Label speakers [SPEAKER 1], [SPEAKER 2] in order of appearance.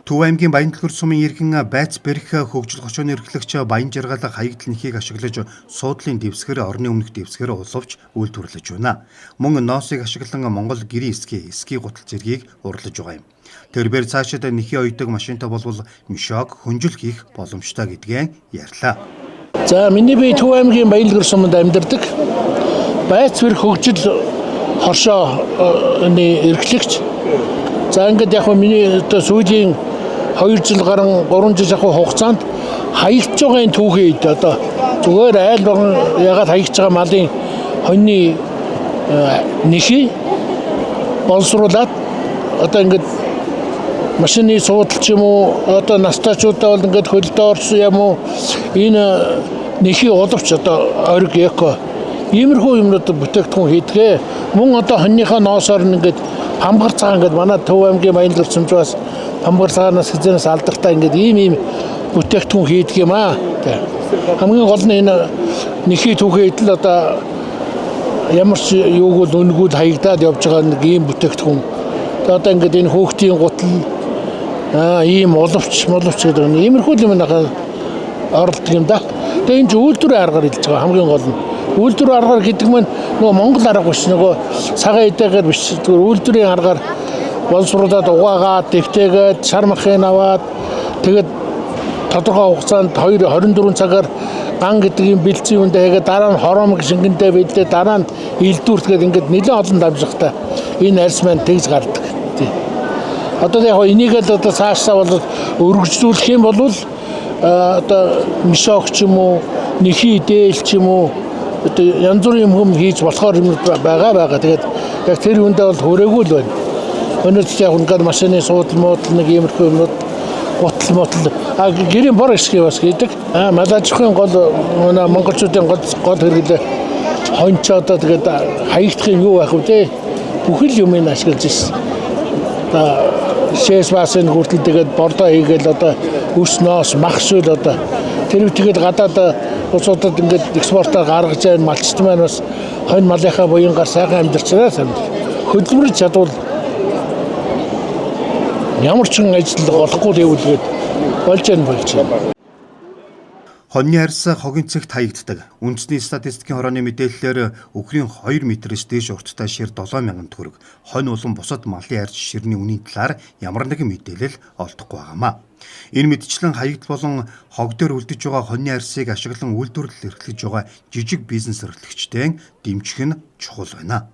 [SPEAKER 1] Төв аймгийн Баянтөлгөр сумын иргэн байц барих хөгжил гочооны эрхлэгч Баян жаргал хаягдл нэхийг ашиглаж суудлын дэвсгэр орны өмнөх дэвсгэр уловч үйлдвэрлэж байна. Мөн ноосыг ашиглан Монгол гэрийн ски гутал зэргийг урлаж байгаа юм. Тэрбээр цаашид нэхий ойдог машинтай болвол мишог хүнжил хийх боломжтой гэдгээ ярьлаа.
[SPEAKER 2] За миний бие Төв аймгийн Баянтөлгөр суманд амьдардаг. Байц барих хөгжил хоршооны эрхлэгч. За ингээд яг миний сүүлийн 2 жил гарan 3 жил хугацаанд хаягдж байгаа түүхийд одоо зүгээр айл болгон ягаад хаягдж байгаа малын хоньны нэхий боловсруулад одоо ингээд машины суудал ч юм уу одоо настайчуудаа бол ингээд хөлдөө орсон юм уу энэ нэхий удавч одоо ориг эко иймэрхүү юмнууд бүтээгдэхүүн хийдгээ мөн одоо хоньныхаа ноосоор ингээд хамгар цагаан ингээд манай Төв аймгийн Баянтөлгөр сумжаас хамгар цагаанаас хизээс алдартай ингээд ийм бүтээгдэхүүн хийдэг юм аа. Хамгийн гол нь энэ нэхий түүхэд л одоо ямар ч юуг бол үнгүүд хаягдаад явж байгаа нэг ийм бүтээгдэхүүн. Одоо ингээд энэ хөөхтийн гутал ийм уловч гэдэг нь иймэрхүү юм оролдог юм да. Тэгээ энэ үйлдвэрийн аргаар хэлж байгаа хамгийн гол нь. Үйлдвэрийн аргаар гэдэг нь нөгөө Монгол арга биш нөгөө цагаан эдгээр биш зүгээр үйлдвэрийн аргаар боловсруулаад угаагаад дэвтээгээд шар махын аваад тэгээд тодорхой хугацаанд 24 цагаар ган гэдэг юм бэлцэн үндэ хийгээд дараа нь хороомг шингэндээ бэлдээ дараа нь илдвэртгээд ингээд нэлээд олон дамжлагтай энэ арьс маань тэгж гардаг. Одоо яг энийг л одоо цаашдаа бол өргөжлүүлэх юм бол одоо мишог ч юм уу нэхий дээл ч юм уу одоо янз бүрийн юм хийж болохоор юм байгаа. Тэгээд яг тэр үндэ бол хүрээгүй л байна. Өнөөдөр яг ингээд машины суудал муудал нэг иймэрхүү юмнууд гутал гэрийн бор хэсгийг бас хийдэг. Малажихын гол монголчуудын гол хэрэглээ хоньч одоо тэгээд хаягдах юм юу байх вэ те? Бүхэл юмыг ашиглаж ирсэн. Одоо шээс басын хүртэл тэгээд бордоо хийгээл одоо үс ноос мах шүүл одоо тэр үтгэл гадаад улсуудад ингээд экспортоор гаргаж байгаа малчт маань бас хонь малынхаа буянгаар сайхан амьдарч байгаа санаа. Хөдөлмөрч чадвал ямар ч ажил олохгүй хэвлээд болж байна.
[SPEAKER 1] Хоньны арьс хогийн цэгт хаягддаг. Үндэсний статистикийн хорооны мэдээллээр өглөө 2 метрээс дээш урттай шир 7,000 төгрөг. Хонь болон бусад малын арьс ширний үнийн талаар ямар нэгэн мэдээлэл олдохгүй байгаамаа. Энэ мэдчлэн хаягдл болон хог дээр үлдэж байгаа хоньны арьсыг ашиглан үйлдвэрлэл эрхлэж байгаа жижиг бизнес эрхлэгчдийн дэмжих нь чухал байна.